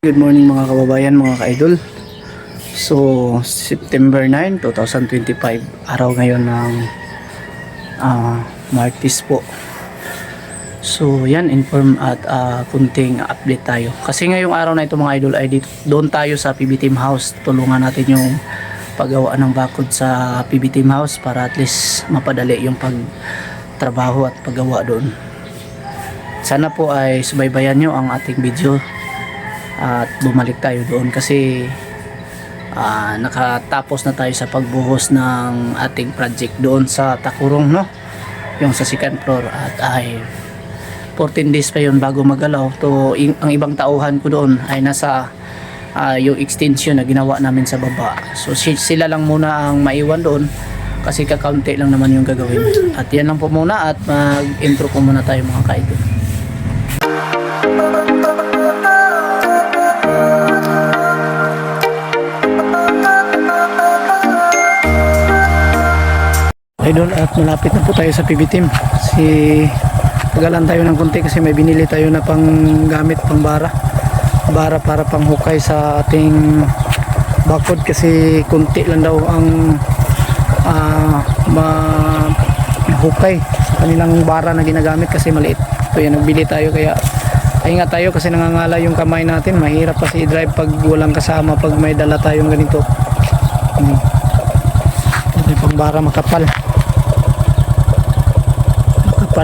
Good morning mga kababayan, mga ka-idol. So, September 9, 2025, araw ngayon ng Martes po. So, yan, inform at kunting update tayo. Kasi ngayong araw na ito mga idol ay doon tayo sa PB Team House. Tulungan natin yung paggawa ng bakod sa PB Team House para at least mapadali yung pagtrabaho at paggawa doon. Sana po ay subaybayan nyo ang ating video at bumalik tayo doon kasi nakatapos na tayo sa pagbuhos ng ating project doon sa Takurong, no, yung sa second floor, at ay 14 days pa yun bago magalaw to. Ang ibang tauhan ko doon ay nasa yung extension na ginawa namin sa baba, so sila lang muna ang maiwan doon kasi kakaunti lang naman yung gagawin. At yan lang po muna at mag intro ko muna tayo mga kaidol. Idol, at malapit na po tayo sa PB Team. Tagalan tayo ng konti kasi may binili tayo na pang gamit, pang bara para pang hukay sa ating bakod kasi konti lang daw ang mahukay sa kanilang bara na ginagamit kasi maliit. So yan, nagbili tayo kaya ingat tayo kasi nangangala yung kamay natin. Mahirap kasi i-drive pag walang kasama, pag may dala tayong ganito. Pang bara makapal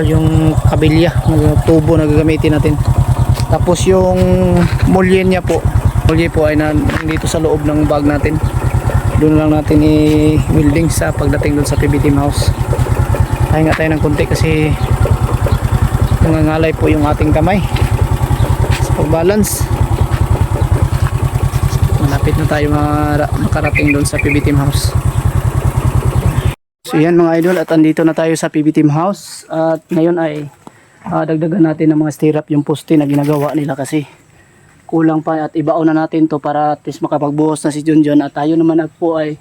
yung kabilya, tubo na gagamitin natin. Tapos yung mulye niya po, ay dito sa loob ng bag natin. Doon lang natin i-welding sa pagdating doon sa PB Team House. Hinga tayo ng konti kasi nangangalay po yung ating kamay sa pagbalance. Malapit na tayo makarating doon sa PB Team House. So yan mga idol, at andito na tayo sa PB Team House at ngayon ay dagdagan natin ng mga stirrup yung poste na ginagawa nila kasi kulang pa, at ibaon na natin to para at least makapagbuhos na si Junjun at tayo naman po ay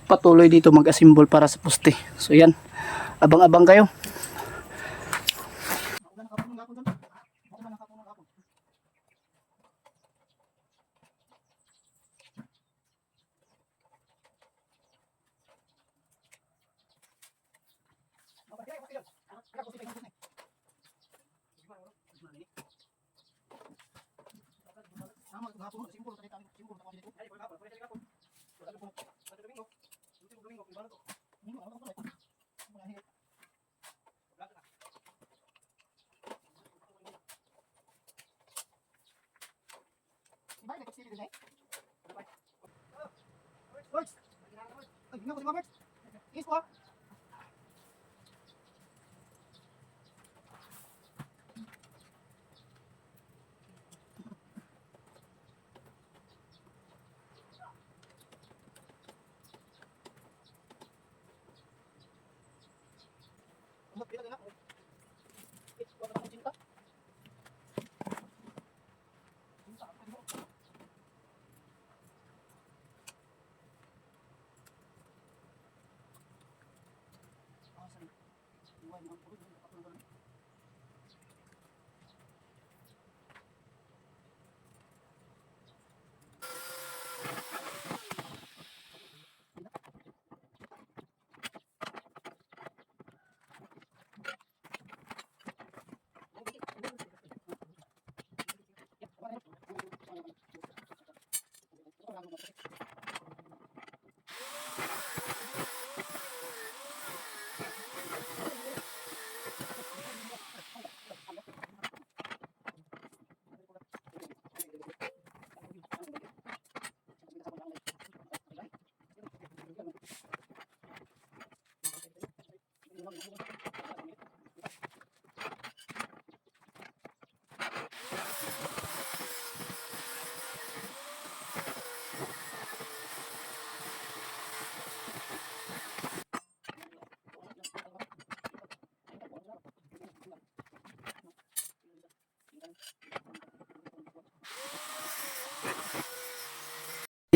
patuloy dito mag-assemble para sa poste. So yan, abang-abang kayo.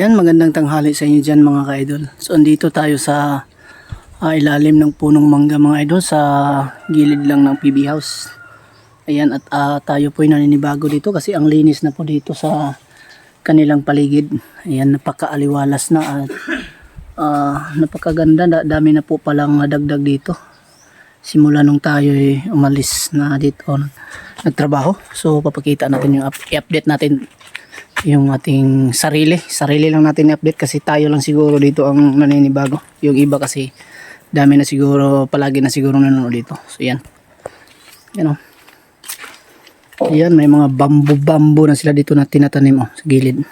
Yan, magandang tanghali sa inyo dyan mga ka-idol. So andito tayo sa ilalim ng punong mangga mga idol, sa gilid lang ng PB House. Ayan, at tayo po ay naninibago dito kasi ang linis na po dito sa kanilang paligid. Ayan, napakaaliwalas na at napakaganda. Dami na po palang nadagdag dito. Simula nung tayo umalis na dito nagtrabaho. So papakita natin yung i-update natin yung ating sarili lang natin i-update kasi tayo lang siguro dito ang naninibago. Yung iba kasi dami na siguro, palagi na siguro nanonood dito. So yan, yan o. Ayan, may mga bambu na sila dito na tinatanim sa gilid.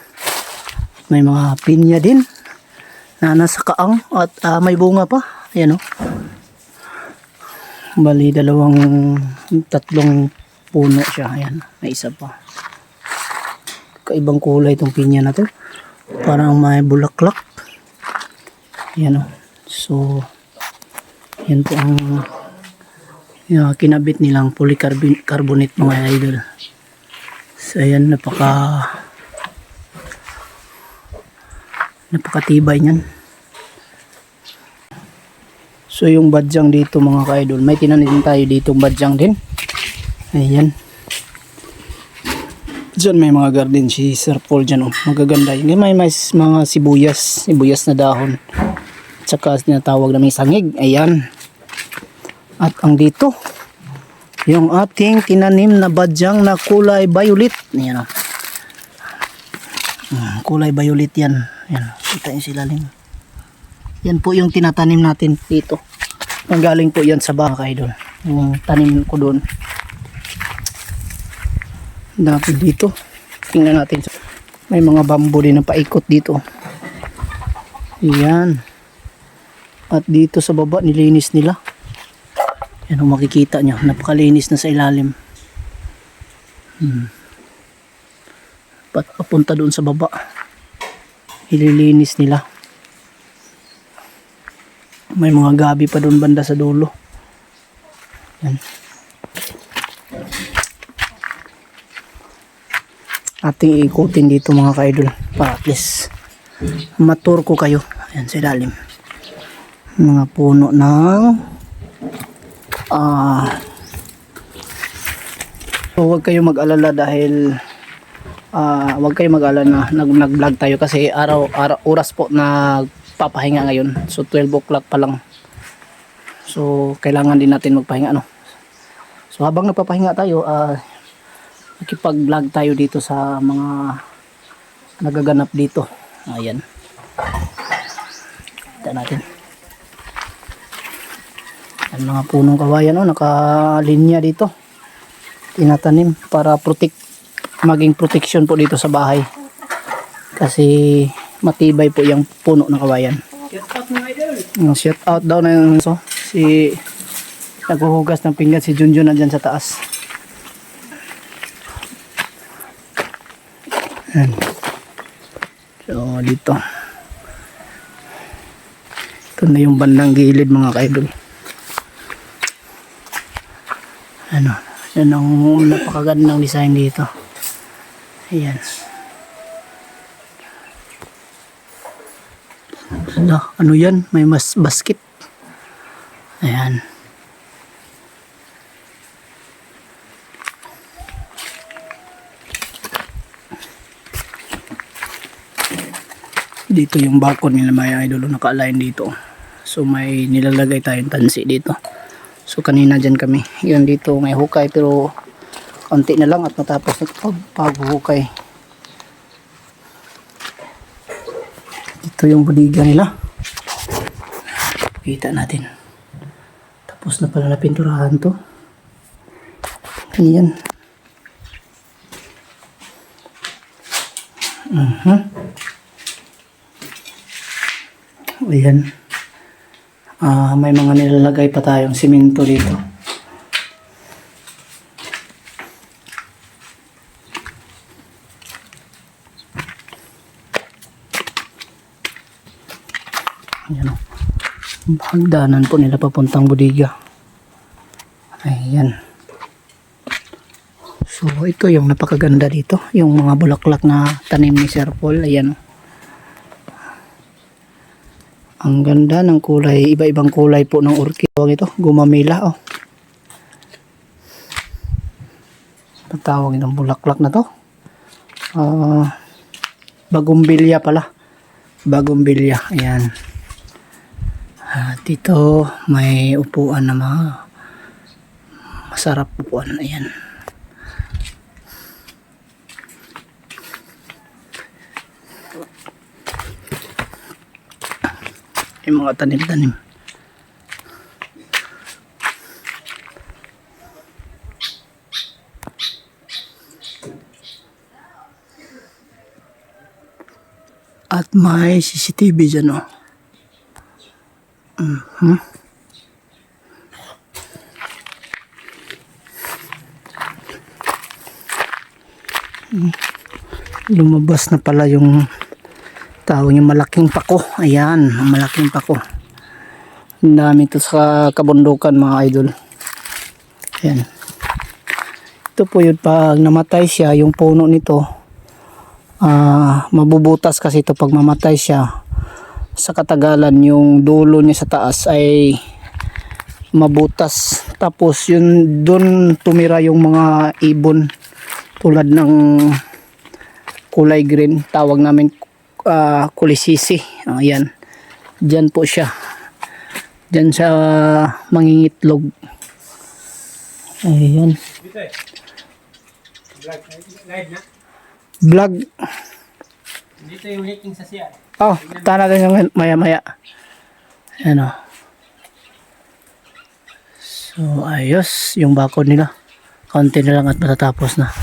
May mga pinya din na nasa kaang at may bunga pa. Ayan o. Bali tatlong puno siya. Ayan, may isa pa. Kaibang kulay itong pinya na to. Parang may bulaklak. Ayan o. So, yan po ang kinabit nilang polycarbonate mga idol. So, ayan, napakatibay niyan. So, yung badyang dito mga ka-idol, may tinanim tayo dito badyang din. Ayan. Diyan may mga garden si Sir Paul dyan. Magaganda. May mga sibuyas na dahon. Tsaka tinatawag na may sangig. Ayan. At ang dito, yung ating tinanim na badyang na kulay violet. Ayan o. Kulay violet yan. Ayan. Kita yung silalim. Yan po yung tinatanim natin dito. Nanggaling po yan sa baka idol. Yung tanim ko doon. Dati dito. Tingnan natin. May mga bamboo din na paikot dito. Ayan. At dito sa baba nilinis nila. Yan ang makikita nyo. Napakalinis na sa ilalim. Papunta doon sa baba. Ililinis nila. May mga gabi pa doon banda sa dulo. Yan. Ating ikutin dito mga ka-idol para at least matur ko kayo. Ayan sa ilalim. Mga puno ng so huwag kayo mag-alala dahil huwag kayo mag-alala na nag-vlog tayo kasi oras po na papahinga ngayon. So 12 o'clock pa lang. So kailangan din natin magpahinga So habang nagpapahinga tayo makipag-vlog tayo dito sa mga nagaganap dito. Ayan. Kita natin. Ang mga punong kawayan nakalinya dito. Tinatanim para maging protection po dito sa bahay. Kasi matibay po yung puno ng kawayan. Shout out daw na yung si naghuhugas ng pinggan si Junjun na dyan sa taas. Ayan. So dito ito na yung bandang gilid mga ka-idol. Yan ang napakagandang design dito. Ayan. Ano yan? May basket. Ayan. Dito yung balcony nila mga idol, naka-align dito. So may nilalagay tayong tansi dito. So kanina dyan kami. Yun dito may hukay pero konti na lang at matapos na paghuhukay. Dito yung bodega nila. Kita natin. Tapos na pala na pinturahan to. Ayan. Ayan. May mga nilalagay pa tayong simento dito. Ayan. Hagdanan po nila papuntang bodega. Ayan. So ito yung napakaganda dito. Yung mga bulaklak na tanim ni Sir Paul. Ayan. Ang ganda ng kulay, iba-ibang kulay po ng orchid. Ito, gumamila Ang tawag ng bulaklak na to. Bagumbilya pala. Bagumbilya. Ayan. Dito may upuan na mga masarap upuan. Ayan. Yung mga tanim-tanim. At may CCTV dyan, oh. Lumabas na pala yung tawag yung malaking pako. Ayan, malaking pako. Ang dami ito sa kabundukan, mga idol. Ayan. Ito po yun, pag namatay siya, yung puno nito, mabubutas kasi ito pag mamatay siya. Sa katagalan, yung dulo niya sa taas ay mabutas. Tapos yun, doon tumira yung mga ibon tulad ng kulay green. Tawag namin kulisisi. Ayan. Diyan po siya. Diyan siya mangingitlog. Ayan. Vlog. Dito yung leaking sa siya. Oh, tahan natin yung maya-maya. Ayan, oh. So, ayos. Yung bakod nila. Kaunti na lang at matatapos na.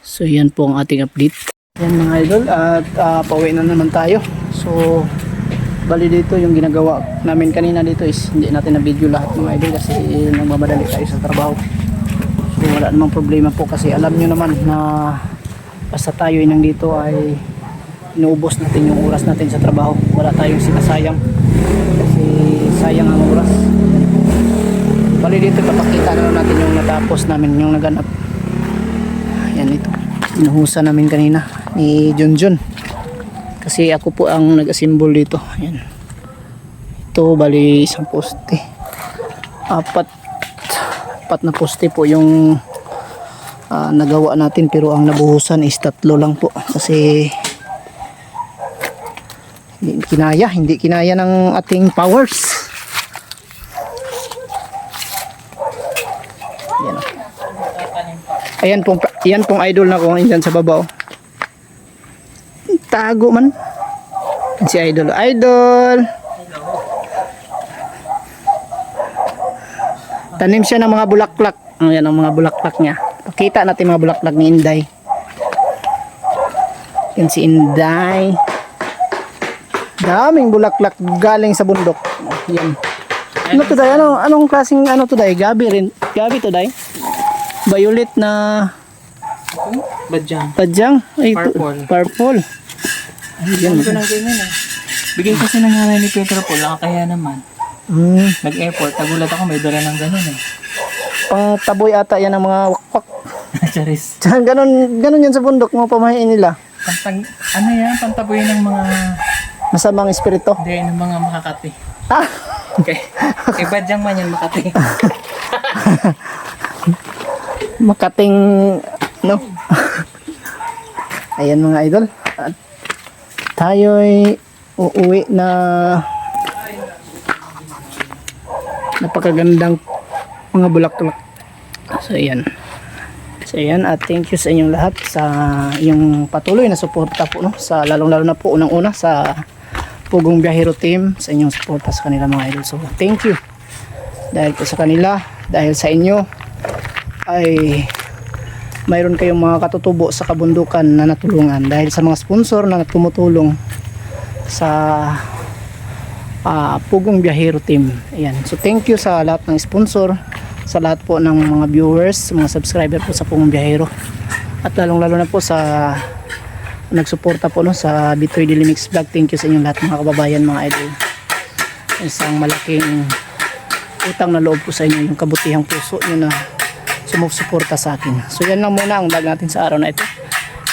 So, yan po ang ating update. Yan mga idol. At pauwi na naman tayo. So, bali dito yung ginagawa namin kanina dito is hindi natin na video lahat mga idol kasi nagmamadali tayo sa trabaho. So, wala namang problema po kasi alam nyo naman na basta tayo nandito ay inuubos natin yung oras natin sa trabaho. Wala tayong sinasayang kasi sayang ang oras. Bali dito papakita na natin yung natapos namin, yung naganap. Ayan ito, inuhusan namin kanina ni Junjun kasi ako po ang nag-assemble dito. Ayan. Ito bali isang poste, apat na poste po yung nagawa natin, pero ang nabuhusan is 3 lang po kasi hindi kinaya ng ating powers. Ayan pong, yan pong idol na ko dyan sa baba, oh. Tago man si idol. Tanim siya ng mga bulaklak. Ayan ang mga bulaklak niya. Pakita natin mga bulaklak ni Inday. Yan si Inday. Daming bulaklak galing sa bundok. Yan. Ano to day? Anong klaseng ano to day? Gabi rin. Gabi to day? Violet na Badyang. Ay, purple. Ayan. Ito nang ganyan eh. Bigay kasi ng nanay ni Pedro po, kaya naman. Nag-airport, nagulat ako may dala ng ganun eh. Taboy ata yan ng mga wakwak. Charis. Ganun yan sa bundok, mga pamahiin nila. Ano yan? Pantaboy ng mga masamang espiritu. hindi, ng mga makakati. Okay. Kay Badyang man yan, Makati. Makating, no? Ayan mga idol. At tayo'y uuwi na napakagandang mga bulaklak. So ayan. At thank you sa inyong lahat sa yung patuloy na suporta po, no? Sa lalong-lalo na po unang-una sa Pugong Biyahero team, sa inyong suporta sa kanila mga idol. So thank you. Dahil po sa kanila, dahil sa inyo ay mayroon kayong mga katutubo sa kabundukan na natulungan, dahil sa mga sponsor na tumutulong sa Pugong Biyahero team. Ayan. So thank you sa lahat ng sponsor, sa lahat po ng mga viewers, mga subscriber po sa Pugong Biyahero, at lalong-lalo na po sa nagsuporta po, no, sa Bitoy Daily Mix Vlog. Thank you sa inyong lahat mga kababayan, mga idol. Isang malaking utang na loob po sa inyo yung kabutihang puso nyo na sumusuporta sa akin. So yan lang muna ang vlog natin sa araw na ito.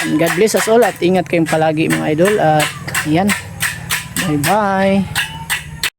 And God bless us all at ingat kayong palagi mga idol. At yan, bye bye.